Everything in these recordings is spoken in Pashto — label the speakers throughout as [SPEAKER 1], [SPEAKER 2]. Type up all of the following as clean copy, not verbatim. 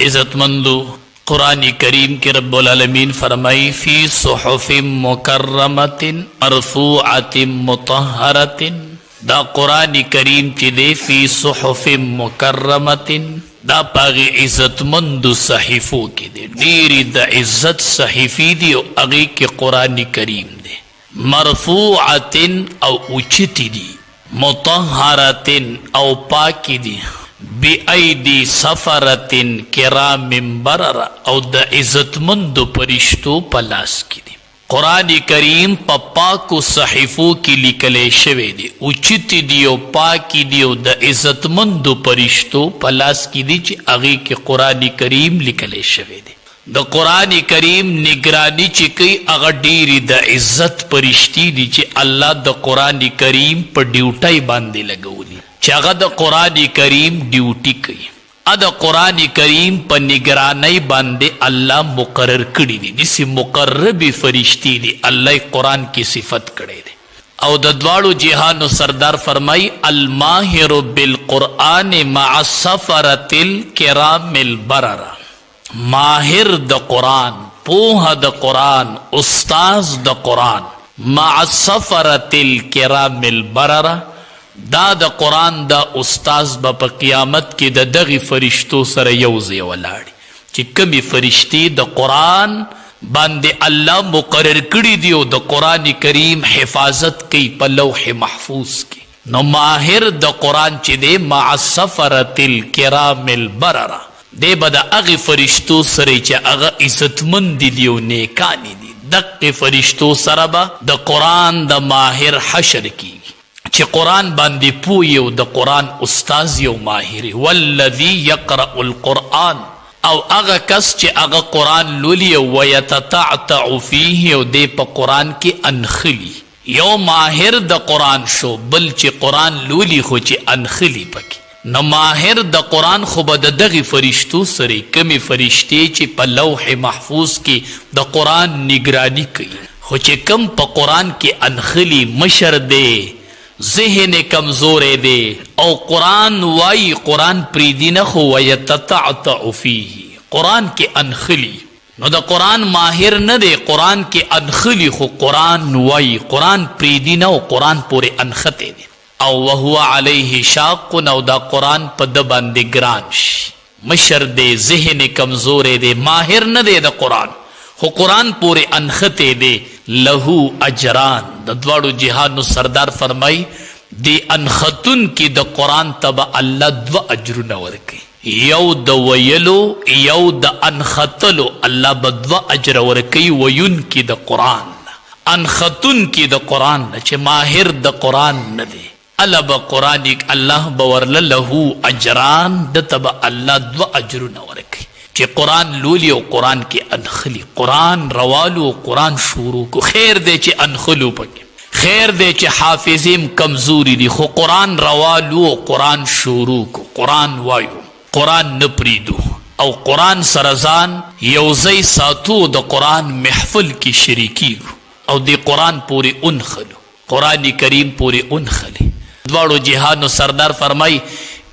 [SPEAKER 1] इज़्ज़तमंदो कुरान करीम के रब्बुल आलमीन फरमाई फी सुहुफिम मुकर्रमतिन मरफूअतिन मुतहहरतिन। दा कुरान करीम ची दे फी सुहुफिम मुकर्रमतिन दा पागी इज़्ज़तमंदो सहीफों की दे डेरी द इज़्ज़त सहीफी दी अगी के कुरान करीम दे मरफूअतिन औ उचिति दी मुतहहरतिन औ पाकी दी बिअयदी सफरतिन किरामिन बररा औ द इज़्ज़तमंदो परिश्तों पलास की दी। कुरान करीम पप्पा को सहीफों की लिखले शवे दे उचित दियो पाकी दियो द इज़्ज़तमंदो परिश्तों पलास की दी ची अगी के कुरान करीम लिखले शवे दे। द कुरान करीम निगरानी ची कई अगर डेरी द इज़्ज़त परिश्ती दी ची अल्लाह द कुरान करीम पर ड्यूटाई बांधे लगौली चागा द कुरान करीम ड्यूटी कई अद कुरान करीम पर निगरानी बांधे अल्लाह मुकर्रर कड़ी दी जिसे मुकर्रर भी फरिश्ती दी अल्लाह कुरान की सिफत करे दे। औ द द्वाड़ो जिहानो सरदार फरमाई अल माहिरु बिल कुरान मअ सफरतिल किरामिल बररा। माहिर the Quran poha the Quran उस्ताज द कुरान मअ सफरतिल किरामिल बररा दा द कुरान दा उस्ताज बप क़ियामत के द दगी फरिश्तों सर यौज़े वलाड़ी ची कमी फरिश्ती द कुरान बांदे अल्लाह मुकर्रर कड़ी दियो द कुरान करीम हिफाजत कई पलौह महफूज की नो माहिर द कुरान ची दे मअ सफरतिल किरामिल बररा दे बदा अगी फरिश्तों सरे चा अगा इज़्ज़तमंदी दियो नेकानी दी दक्के फरिश्तों सरबा द कुरान द माहिर हशर की चे कुरान बांदी पूयो द कुरान उस्ताज यो माहिर वल्लज़ी यक़रउल कुरान औ अगा कस चे अगा कुरान लुलियो वयततअतअ फीहि दे प कुरान के अनखली यो माहिर द कुरान शो बल चे कुरान लुली हो चे अनखली पकी न माहिर द कुरान खुब द दगी फरिश्तों सरे कमी फरिश्ते चे प लौह महफूज के द कुरान निगरानी कई हो चे कम प कुरान के अनखली मशर दे ज़हन कमजोरे दे और कुरान वाई कुरान प्रीदी न हो वयततअतअ फीहि कुरान के अनखली नो द कुरान माहिर न दे कुरान के अनखली हो कुरान वाई कुरान प्रीदी न हो कुरान पूरे अनखते दे औ वहुवा अलैहि शाक़ुन औ द कुरान पद बांदे ग्रांश मशर दे ज़हन कमजोरे दे माहिर न दे द कुरान हो कुरान पूरे अनखते दे लहू अजरान द द्वाड़ो जिहानो सरदार फरमाई दे अनखतुन की द कुरान तब अल्लाह द्व अजरु नवर के यौ द वयलो यौ द अनखतलो अल्लाह बद्व अजर वर कई वयुन की द कुरान अनखतुन की द कुरान चे माहिर द कुरान न दे अलब कुरान अल्लाह बवरल लहू अजरान द तब अल्लाह द्व अजरु नवर के चे कुरान लूलियो कुरान के अनखली कुरान रवालो कुरान शुरू को खैर दे चे अनखलू पके खैर दे चे हाफिजिम कमजोरी दी खो कुरान रवालो कुरान शुरू को कुरान वायु कुरान नपरीदो औ कुरान सरजान यौज़ई सातु द कुरान महफिल की शरीकी औ दे कुरान पूरे उनखलो कुरान करीम पूरे उनखले द्वाड़ो जिहानो सरदार फरमाई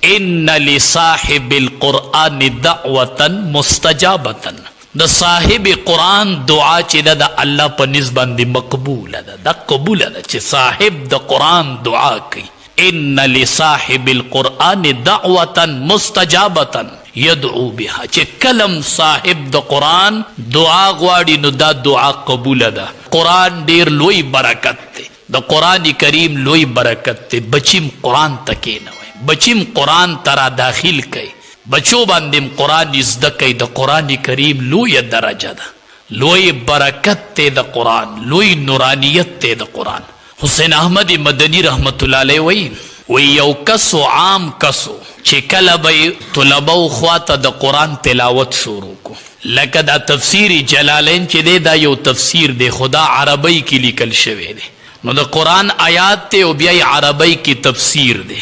[SPEAKER 1] इन्ना लिसाहिबिल कुरान दअवतन मुस्तजाबतन द साहिब कुरान दुआ चे द अल्लाह पर निस्बंदी मकबूल द कबूल द चे साहिब द कुरान दुआ की इन्ना लिसाहिबिल कुरान दअवतन मुस्तजाबतन यदउ बिहा चे कलम साहिब द कुरान दुआ ग्वाड़ी नु द दुआ कबूल द कुरान देर लोई बरकत ते द कुरान करीम लोई बरकत ते बचिम कुरान तके न बचिम कुरान तरा दाखिल कई बचो बांदिम कुरान इज़्द कई द कुरान करीम लोई दरजा दा लोई बरकत ते द कुरान लोई नूरानियत ते द कुरान। हुसैन अहमद मदनी रहमतुल्लाह अलैहि वही यौ कसो आम कसो चिकल बई तुलबो ख्वाता द कुरान तिलावत शुरू को लकद तफसीर जलालैन चे दे दा यो तफसीर दे खुदा अरबी की लिखल शवे दे नो द कुरान आयात ते बिया अरबी की तफसीर दे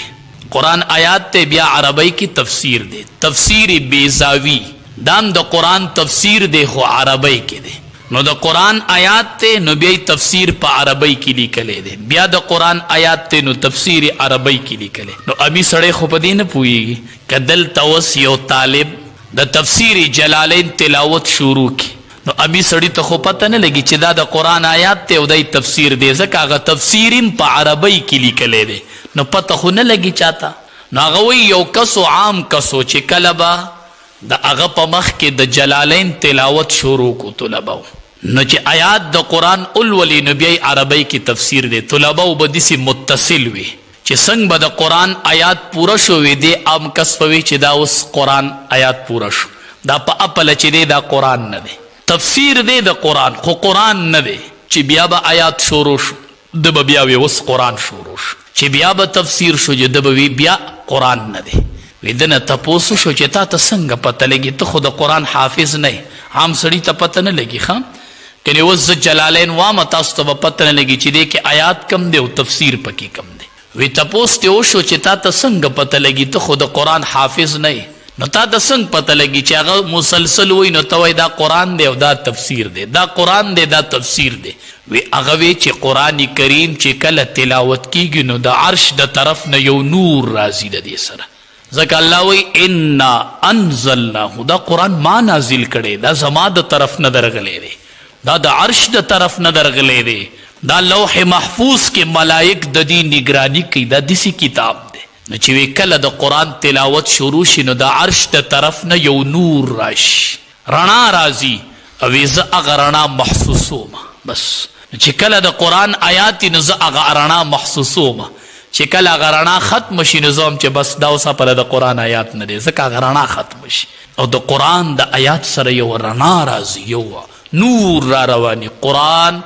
[SPEAKER 1] कुरान आयात ते बिया अरबी की तफसीर दे तफसीर बेजावी दाम द कुरान तफसीर दे हो अरबी के दे नो द कुरान आयात ते नो बिया तफसीर पा अरबी की लिखले दे बिया द कुरान आयात ते नो तफसीर अरबी की लिखले नो अभी सड़े खुपदी न पुएगी कदल तवस यो तालिब د تفسیر جلالین تلاوت شروع کی نو امی سړی ته خو پته نه لګي چې دا د قرآن آیات ته او د تفسیر دی، ځکه هغه تفسیریم په عربی کې لیکلی دی نو پته خو نه لګي چاته. نو هغه وایي یو کسو عام کسو چې کله به د هغه په مخ کې د جلالین تلاوت شروع کو طلباو نو چې آیات د قرآن اولولي نو بیا عربی کې تفسیر دی، طلباو به داسې متصل وي چې څنګه به د قرآن آیات پوره شوې دی عام کس به وي چې دا اوس قرآن آیات پوره شو، دا په اپله چې دی دا قرآن نه دی، تفسیر دی د قرآن خو قرآن نه دی. چې بیا به آیات شروع شو د به بیا وی اوس قرآن شروع شو، چې بیا به تفسیر شو چې د به وی بیا قرآن نه دی. وی دنه تپوسو شو چې تا ته څنګه پته لګي، ته خو د قرآن حافظ نه یې، عام سړي ته پته نه لګي. ښه کنې اوس زه جلالین وامه تاسو ته به پته نه لګي چې دی کې آیات کم دی او تفسیر پکې کم دی. وی تپوس ته وشو چې تا ته څنګه پته لګي، ته خو د قرآن حافظ نه یې، نو تا ته څنګه پته لګي چې هغه مسلسل وي نو ته وایي دا قرآن دی او دا تفسیر دی، دا قرآن دی دا تفسیر دی. وی هغه وی چې قرآن کریم چې کله تلاوت کیږي نو د عرش د طرف نه یو نور راځي د دې سره، ځکه الله وی انا انزلناه، دا قرآن ما نازل کړی، دا زما د طرف نه درغلی دی، دا د عرش د طرف نه درغلی دی، دا لوح محفوظ کې ملائک د دې نگرانی کوي، دا داسې کتاب دی. نو چې وی کله د قرآن تلاوت شروع شي نو د عرش د طرف نه یو نور راشي، رڼا راځي او زه هغه رڼا محسوسوم. بس چې کله د قرآن آیات نو زه هغه رڼا محسوسوم، چې کله هغه رڼا ختم شي نو زه هم چې بس دا اوس پره د قرآن آیات نه دی، ځکه هغه رڼا ختم شي او د قرآن د آیات سره یو رڼا راځي، یو نور را رواني. قرآن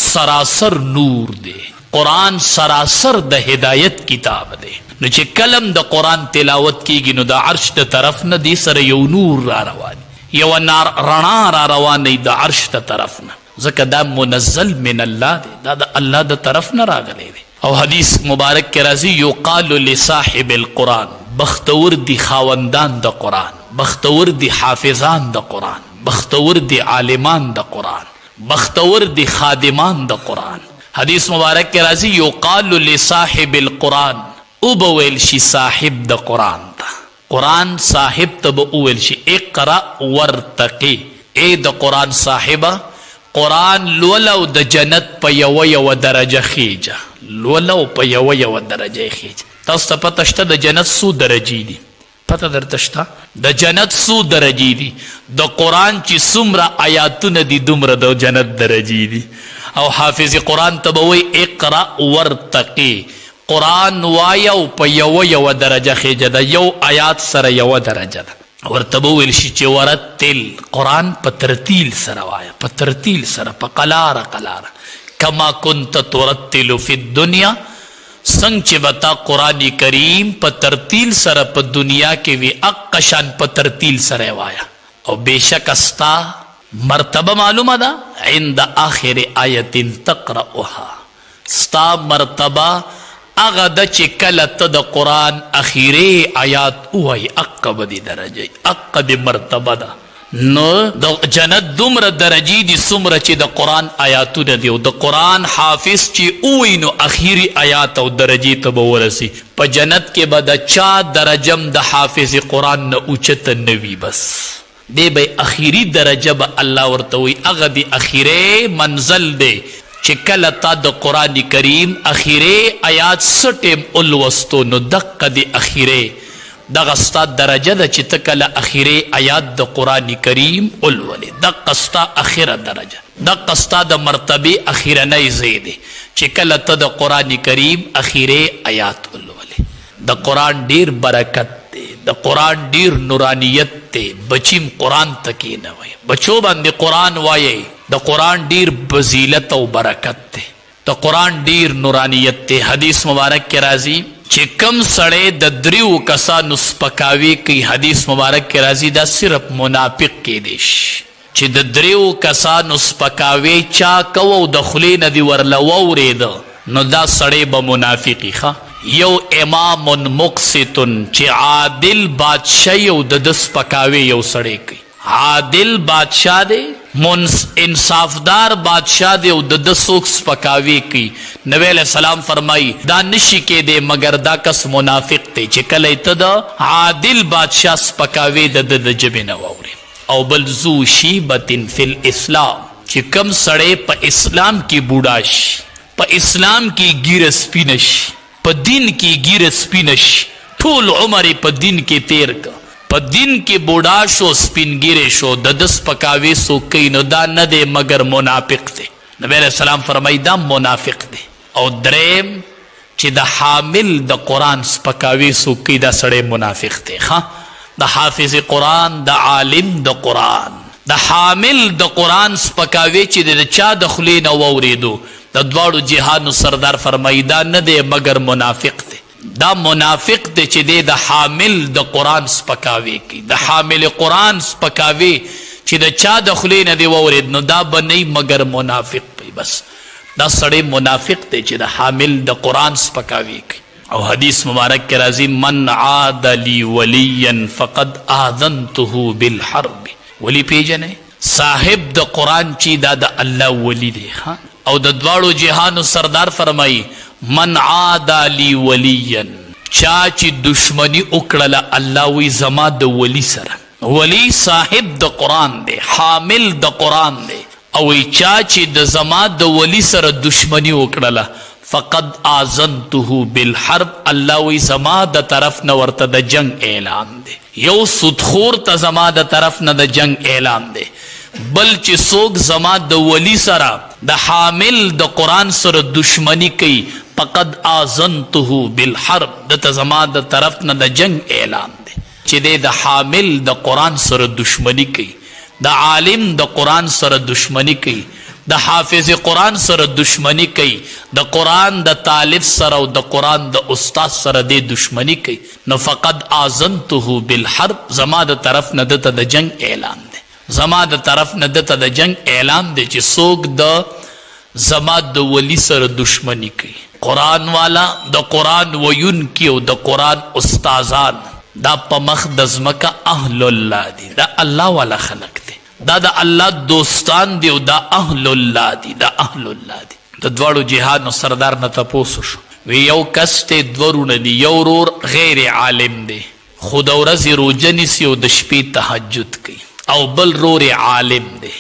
[SPEAKER 1] سراسر نور دی، قرآن سراسر د هدایت کتاب دی. نو چې کلم د قرآن تلاوت کیږي نو د عرش د طرف نه دی سره یو نور را رواني، یو رڼا را رواني د عرش د طرف نه، ځکه دا منزل من الله دی، دا د الله د طرف نه راغلی دی. او حدیث مبارک کې راځي یقال لصاحب القرآن، بختور دی خاوندان د قرآن، بختور دی حافظان د قرآن، بختور دی عالمان د قرآن، بختور دی خادمان د قرآن. حدیث مبارک کې راځي یقال لصاحب القرآن، او بویل شي صاحب د قرآن ته، قرآن صاحب ته به اویل شي اقرأ ورتقي، ای د قرآن صاحبه قرآن لولو د جنت په یو درجه خیجه، لولو په یو درجه خیجه. تاسو ته پته شته د جنت څو درجې دي؟ پته درته شته د جنت څو درجې دي؟ د قرآن چې څومره آیاتونه دي دومره د جنت درجې دي. او حافظ قرآن ته به وایي اقرأ ورتقي، قرآن وایو په یو درجه خیجه ده، یو آیات سره یو درجه ده. ورته به ویل شي چې ورتل، قرآن په ترتیل سره وایه، په ترتیل سره، په قلاره قلاره، کما کنت ترتل فی الدنیا، څنګه چې به تا قرآن کریم په ترتیل سره په دنیا کې وي اقشان په ترتیل سره وایه. او بېشک استا مرتبه معلومه ده عند آخر آیت تقرأها، ستا مرتبه اغه د چې کله ته د قرآن اخیری آیات ووایي اقه به دې درجه، اقه دې مرتبه ده. نو د جنت دومره درجې دي څومره چې د قرآن آیاتونه دي، او د قرآن حافظ چې ووایي نو اخیری آیات او درجې ته به ورسي. په جنت کې به د چا درجم د حافظ قرآن نه اوچته نه وي، بس دی به اخیری درجه به الله ورته وایي، هغه د اخیری منزل دی چې کله تا د قرآن کریم اخیری آیات سټیم اولوستو نو دقه د اخیری دغه ستا درجه ده چې ته کله اخیری آیات د قرآن کریم اولولې، دقه ستا اخیره درجه، دقه ستا د مرتبه اخیرنی ځای دی چې کله ته د قرآن کریم اخیری آیات اولولې. د قرآن ډیر برکت دی، د قرآن ډیر نورانیت دی. بچیم قرآن ته کښېنوئ، بچو باندې قرآن وایئ. د قرآن ډیر فضیلت او برکت دی، د قرآن ډیر نورانیت دی. حدیث مبارک کې راځي چې کم سړی د دریو کسانو سپکاوي کوي، حدیث مبارک کې راځي دا صرف منافق کېدی شي. چې د دریو کسانو سپکاوي چا کوو د خولې نه دې ورله واورېده نو دا سړی به منافقي. ښه یو امام مقسطن چې عادل بادشاهي او د ده سپکاوي یو سړی کوي، عادل بادشاه دی انصافدار بادشاہ دے او د څوک سپکاوی کی. نبی علیہ السلام فرمائی دا نشی کې دے مگر دا کس منافق تے چې کله ته د عادل بادشاہ سپکاوی د جبې نه واوري. او بل ذو شیبت فی الاسلام چې کم سړی په اسلام کې بوډا شي، په اسلام کې ګیره سپینه شي، په دین کې ګیره سپینه شي، ټول عمر په دین کې تیر که، په دین کې بوډا شو سپینګیره شو، د دس پکاوي سو کوي نو دا نه دی مگر منافق دی. نبی علیہ السلام فرمایي دا منافق دی. او دریم چې د حامل د قرآن سپکاوي سو کوي دا سړی منافق دی. د حافظ قرآن، د عالم د قرآن، د حامل د قرآن سپکاوي چې د چا د خولې نه واورېدو، د دواړو جهانو سردار فرمایي دا نه دی مگر منافق دی. دا منافق دی چې دی د حامل د قرآن سپکاوی کی، د حامل قرآن سپکاوی چې د چا د خولې نه دی واورېد نو دا به نه مگر منافق پی. بس دا سړی منافق دی چې د حامل د قرآن سپکاوی کی. او حدیث مبارک کې راځي من عاد لی ولیا فقد آذنته بالحرب. ولی پیژنئ صاحب د قرآن چې دا د الله ولی دی. او د دواړو جهانو سردار فرمایي من عاد لی ولیا، چا چې دشمنی وکړله الله وی زما د ولی سره. ولی صاحب د قرآن دی، حامل د قرآن دی. او چا چې د زما د ولی سره دشمنی وکړله فقد آذنته بالحرب، الله وی زما د طرف نه ورته د جنگ اعلان دی. یو سودخور ته زما د طرف نه د جنگ اعلان دی. بل چې څوک زما د ولی سره د حامل د قرآن سره دشمنی کوي فقد آذنته بالحرب، دته زما د طرف نه د جنگ اعلان دی. چې د حامل د قرآن سره دشمنی کوي، د عالم د قرآن سره دشمنی کوي، د حافظ قرآن سره دشمنی کوي، د قرآن د طالب سره او د قرآن د استاد سره د دشمنی کوي نو فقد آذنته بالحرب، زما د طرف نه دته د جنگ اعلان دی. زما د طرف نه دته د جنگ اعلان دی چې څوک د زما د ولی سره دشمنی کوي. قرآن والا د قرآن ویونکي او د قرآن استازان دا په مخ د ځمکه اهل الله دي، دا الله والا خلق دي، دا د الله دوستان دي او دا اهل الله دي، دا اهل الله دي. د دواړو جهانو سردار نه تپوسو شو، وی یو کس ته دوه ورونه دي، یو ورور غیر عالم دی خو د ورځې روژه نیسي او د شپې تهجد کوي، او بل رور عالم دی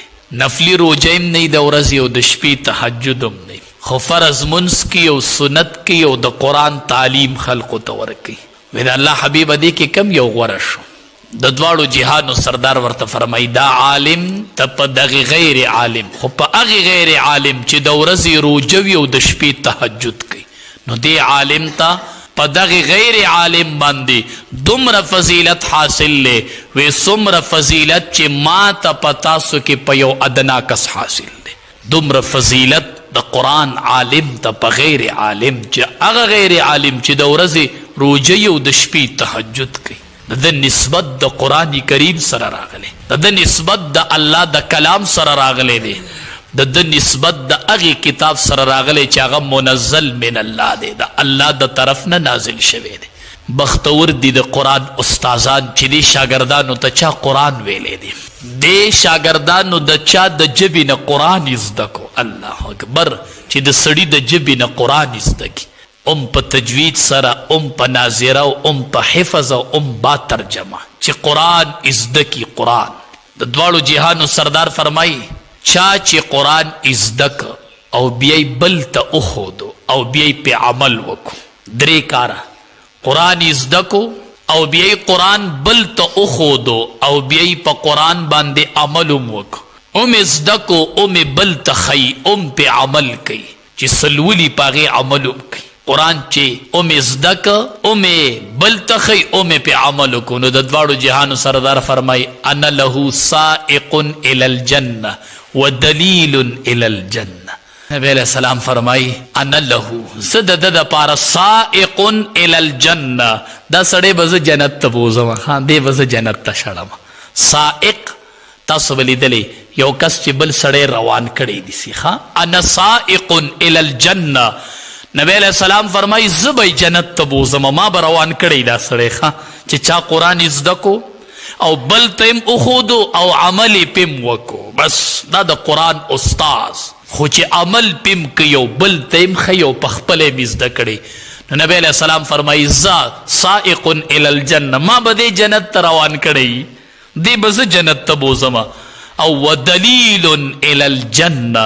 [SPEAKER 1] نفلی روجه هم نه د ورځې او د شپې تهجد هم نه، خو فرض منځ کی او سنت کی او د قرآن تعلیم خلقو ته ورکوي. وی د الله حبیبه دې کې کم یو غوره شو؟ د دواړو جهانو سردار ورته فرمایي دا عالم ته په دغې غیر عالم، خو په هغې غیر عالم چې د ورځې روجه وي او د شپې تهجد کوي نو دې عالم ته په دغې غیر عالم باندې دومره فضیلت حاصل لی وی څومره فضیلت چې ما ته په تاسو کې په یو ادنا کس حاصل دی. دومره فضیلت د قرآن عالم ته په غیر عالم چې هغه غیر عالم چې د ورځې روژه او د شپې تهجد کوي، د نسبت د قرآن کریم سره راغلی، د نسبت د الله د کلام سره راغلی دی، د نسبت د هغې کتاب سره راغلی چې هغه منزل من الله دی، د الله د طرف نه نازل شوی دی. بختور دی د قرآن استازان چې دی شاگردانو ته چا قرآن ویلی دی، دی شاگردانو د چا د ژبې نه قرآن زده کو. الله اکبر، چې د سړي د ژبې نه قرآن زده کی، په تجوید سره، په ناظره او په حفظ او با ترجمه، چې قرآن زده کی. قرآن د دواړو جهانو سردار فرمایي چا چې قرآن ازدک او بیای بل ته اخودو او بیای پی عمل وکو، درې کاره قرآن ازدکو او بیای قرآن بل ته اخودو او بیای په قرآن باندې عملم وکو، ازدکو بل ته خی پی عمل کوي چې سلولی پاغې عملم کوي. قرآن چې ازدک بل ته خی پی عمل وکو نو د دواړو جهانو سردار فرمای انا له سائق الی الجنه ودلیل الی الجنه. نبی علیہ السلام فرمائی انا له زد د پار سائق الی الجنه، دا سړی به زه جنت ته بوزم، دی به زه جنت ته شړم. سائق تاسو ولیدلی یو کس چې بل سړی روان کړی دي، انا سائق الی الجنه. نبی علیہ السلام فرمائی زه به جنت ته بوزم، ما به روان کړی دا سړی چې چا قرآن زده کو او بل ته م اخودو او عمل پم وکو. بس دا د قرآن استاز خو چې عمل پم کيو بل تیم خيو پخپل بزده کړي. نو نبی علیہ السلام فرمایي ذا سائق الی الجنه، ما به دې جنت ته روان کړی، دې به زه جنت ته بوزما. او ودلیل الی الجنه،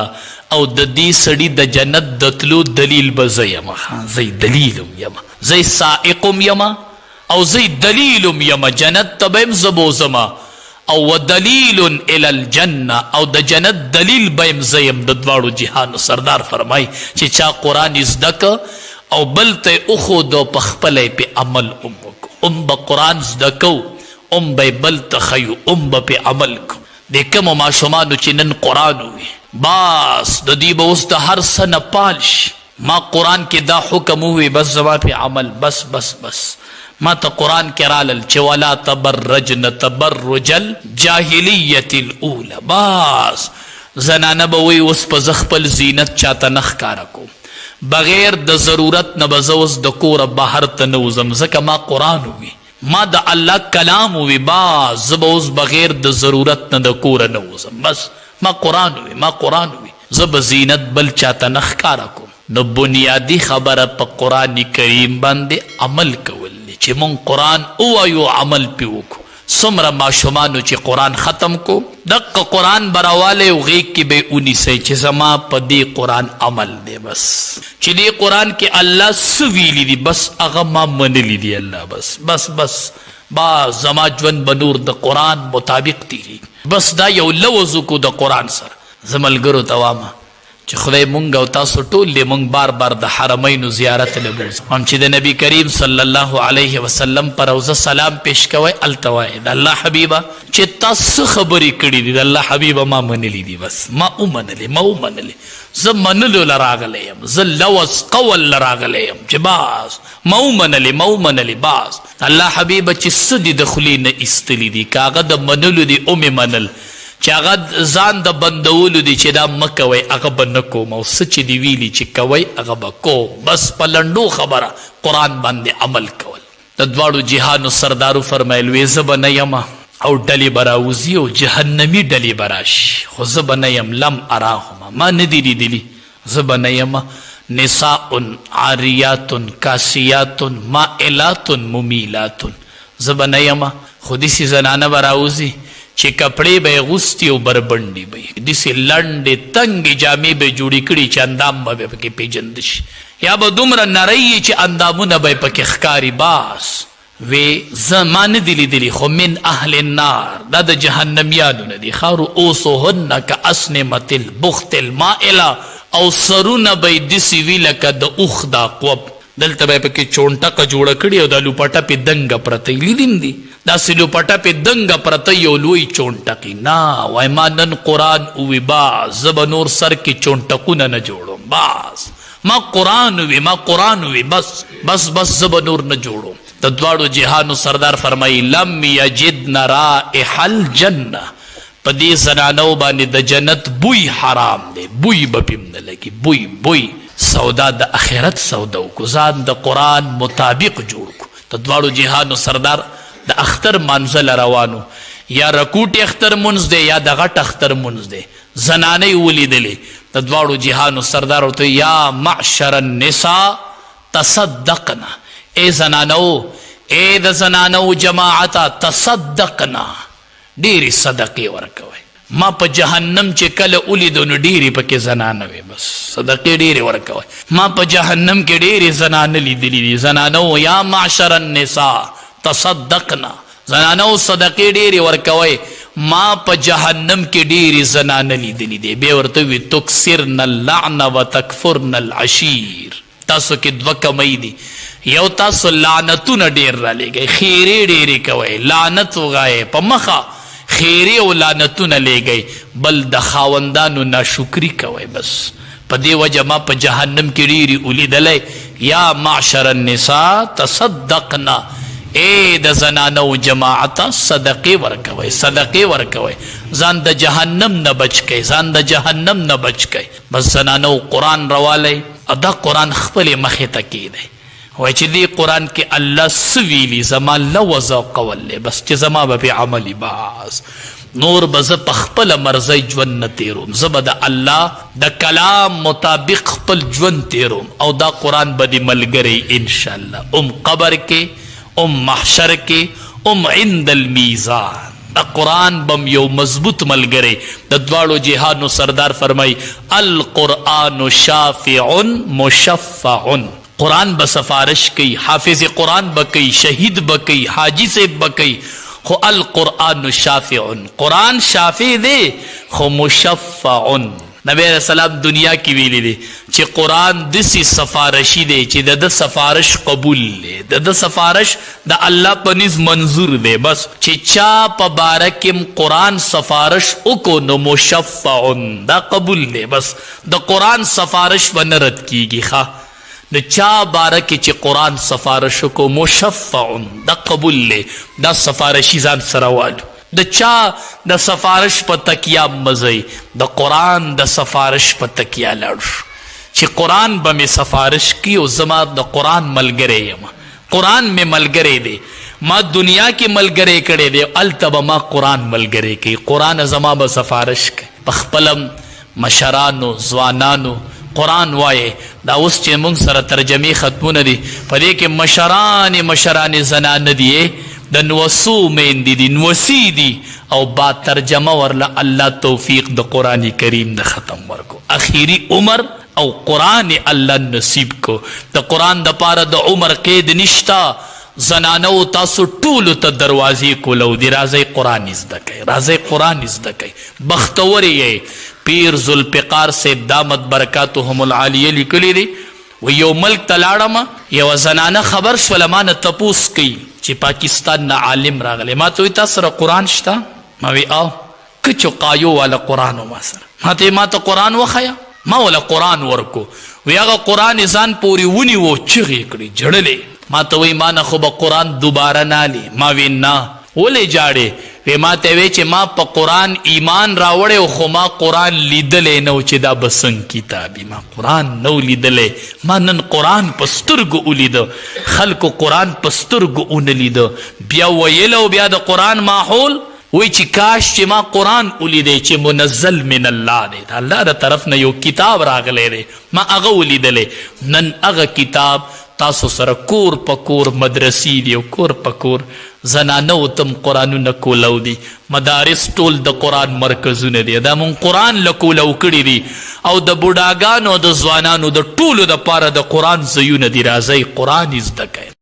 [SPEAKER 1] او د دې سړي د جنت د تلو دلیل به زه یم، زه دلیلم یم، زه سائقم یم او زه دلیلم یم، جنت ته به یم زه بوزما. او ودلیل الی الجنه، او د جنت دلیل به یم زه یم. د دواړو جهانو سردار فرمایي چې چا قرآن زده که او بل ته اخودو په خپله پې عمل به قرآن زده کو، به بل ته ښیو، به پې عمل کو. د کومو ماشومانو چې نن قرآن ووي باس د دوی به اوس د هر څه نه پال شي. ما قرآن کې دا حکم ووي بس زما پې عمل، بس بس بس. ما ته قرآن کې رالل چې ولا تبرجن تبرج الجاهلیة الاولی، باس زنانه به وایي اوس په زه خپل زینت چاته نه ښکاره کوم، بغیر د ضرورت نه به زه اوس د کوره بهر ته نه وځم، ځکه ما قرآن ووي، ما د الله کلام ووي، باس زه به اوس بغیر د ضرورت نه د کوره نه وځم، بس ما قرآن ووي، ما قرآن ووي، زه به زینت بل چاته نه ښکاره کوم. نو بنیادی خبره په قرآن کریم باندې عمل کول دی چې مونږ قرآن ووایو، عمل پې وکړو. څومره ماشومانو چې قرآن ختم کو، دقه قرآن به راوالی او غیږ کې به یې ونیسئ چې زما په دې قرآن عمل دی، بس چې دې قرآن کې الله څه ویلي دي بس هغه ما منلی دي الله، بس بس بس باز زما ژوند به نور د قرآن مطابق تیریږي. بس دا یو لوز وکړو د قرآن سره. زه ملګرو ته وامه چې خدای مونږ او تاسو ټول دې مونږ بار بار د حرمینو زیارت له بوځو، هم چې د نبي کریم صلی الله علیه وسلم پر روضه سلام پیش کوئ، هلته وایئ د الله حبیبه چې تاسو خبرې کړي دي د الله حبیبه ما منلی دي، بس ما ومنلې، ما ومنلې، زه منلو له راغلی یم، زه لوز قول له راغلی یم چې باز ما ومنلې، ما ومنلې. باز الله حبیبه چې څه دي د خولې نه ایستلي دي، که هغه د منلو دي ومې منل، چې هغه ځان د بندولو دی چې دا مه کوئ هغه به نه کوم، او څه چې دي ویلي چې کوئ هغه به کوم. بس په لنډو خبره قرآن باندې عمل کول. د دواړو جهانو سردارو فرمایل وی زه به نه یم او ډلې به راوځي او جهنمي ډلې به راشي، خو زه به نه یم، لم اراهما، ما نه دي لیدلي، زه به نه یم. نساء عاریات کاسیات مائلات ممیلات، زه به نه یم. خو داسې زنانه به راوځي چې کپړې به یې غوستي او بربنډې به یې داسې لنډې تنګې جامې به یې جوړې کړي چې اندام به یې پکې پېژنده شي، یا به دومره نری یي چې اندامونه به یې پکې ښکاري. باس وی زه ما نه دي لیدلي، خو من اهل النار، دا د جهنمیانو نه دي. خارو اوسهن کاسنمة البخت المائله، او سرونه به یې داسې وي لکه د اوښ دا قوب، دلته به یې پکې چونټکه جوړه کړې او دا لوپټه پې دنګه پرته یي، لیدیم دي داسې لوپټه پې دنګه پرته یو لوی چونټکي. نه وای ما نن قرآن ووي، باز زه به نور سر کې چونټکونه نه جوړوم، باز ما قرآن ووي، ما قرآن ووي، بس بس بس زه به نور نه جوړوم. د دواړو جهانو سردار فرمایي لم یجدن رائح الجنه، په دې زنانو باندې د جنت بوی حرام دی، بوی به پې نه لګي، بوی بوی. سودا د اخرت سودا وکړو، ځان د قرآن مطابق جوړ کړو. د دواړو جهانو سردار د اختر مانځه روانو، یا رکوټ اختر منځ دی یا د غټ اختر منځ دی، زنانې ولیدلې. د دواړو جهانو سردار ورته یا معشر النساء تصدقنا، ای زنانو، ای د زنانو جماعته، تصدقنا، ډېرې صدقې ورکوئ. ما په جهنم چې کله ولیدو نو ډېرې پکې زنانه وې، بس صدقې ډېرې ورکوئ. ما په جهنم کې ډېرې زنانه لیدلي دي. زنانو یا معشر النساء تصدقنا، زنانو صدقې ډېرې ورکوئ. ما په جهنم کې ډېرې زنانه لیدلي دي. بیا ورته وي تکثرن اللعن وتکفرن العشیر، تاسو کې دوه کمی دي، یو تاسو لعنتونه ډېر رالیږئ، خیرې ډېرې کوئ، لعنت وغایئ په مخه، خیرې او لعنتونه لیږئ، بل د خاوندانو ناشکري کوئ. بس په دې وجه ما په جهنم کې ډېرې ولیدلی. یا معشر النساء تصدقنا، ای د زنانو جماعته صدقې ورکوئ، صدقې ورکوئ، ځان د جهنم نه بچ کئ، ځان د جهنم نه بچ کئ. بس زنانو قرآن روالی، دا قرآن خپلې مخې ته کیدی، وای چې دې قرآن کې الله څه ویلي، زما لوز او قول دی، بس چې زما به پې عملي. باز نور بز پخپل مرزی جون نه تیروم، زبا د الله د کلام مطابق خپل جون تیروم او دا قرآن بدی ملګری انشاءالله قبر کې محشر کې عند المیزان. دا قرآن بم یو مضبوط ملګری. د دواړو جهانو سردار فرمای القرآن شافع مشفع. قرآن با سفارش کی، حافظ قرآن بکی، شہید بکی، حاجی سے بکی، خو القرآن شافع، قرآن شافع دے خو مشفع. نبی علیہ السلام دنیا کی ویلی دے چی قرآن دسی سفارشی دے چی دا سفارش قبول لے، دا سفارش دا اللہ پنیز منظور دے. بس چی چا پا بارکم قرآن سفارش اکو نو مشفع دا قبول لے. بس دا قرآن سفارش ونرد کی گی خواہ د چا بارکی چې قرآن سفارش کو مشفع دا قبول لے. دا سفارشی ځان سره والو. د چا د سفارش په تکیا مزئی، د قرآن د سفارش په تکیا لاړو چې قرآن به مې سفارش کی او زما د قرآن ملګری یم. قرآن مې ملګری دی، ما دنیا کې ملګری کړی دی، هلته به ما قرآن ملګری کوي. قرآن زما به سفارش کوي. په خپله مشرانو ځوانانو قرآن وایه. دا اوس چې مونږ سره ترجمې ختمونه دي په دې کې مشران زنانه دي، د نوسو میندې دي، نوسی دي، او با ترجمه ورله الله توفیق د قرآن کریم د ختم ورکو. اخیری عمر او قرآن الله نصیب کو. د قرآن د پاره د عمر قید نشتا. زنانو تاسو ټولو ته دروازې کولو دی، راځئ قرآن زده کوئ، راځئ قرآن زده کوئ. بختور یې پیر ذوالفقار صاحب دامت برکاتهم العالیه لیکلی دی، و یو ملک ته لاړم، یوه زنانه خبر شوله ما نه تپوس کوي چې پاکستان نه عالم راغلی. ما ته وایي تا سره قرآن شته؟ ما وی او کچو قایو والا قرآن و ما سره. ما ته قرآن وښیه، ما وله قرآن ورکو. وی هغه قرآن یې ځان پورې ونیو، چغې کړې، جړلې. ما ته وی ما نه خو به قرآن دوباره نالی. ما وی نه. ولې جاړې؟ وی ما ته وی چې ما په قرآن ایمان راوړی خو ما قرآن لیدلی نه و چې دا به څنګه کتابي. ما قرآن نه و لیدلی، ما نن قرآن په سترګو ولیده، خلکو قرآن په سترګو ونه لیده. بیا ویله او بیا د قرآن ماحول وی چې کاش چې ما قرآن ولیدی چې منزل من الله دی، د الله د طرف نه یو کتاب راغلی دی، ما هغه ولیدلی. نن هغه کتاب تاسو سره کور په کور مدرسې دي او کور په کور زنانو تم قرآنونه کولو دي، مدارس ټول د قرآن مرکزونه دي. دا مونږ قرآن له کولو کړي دي او د بوډاګانو د ځوانانو د ټولو دپاره د قرآن ځایونه دي. راځئ قرآن زده کوئ.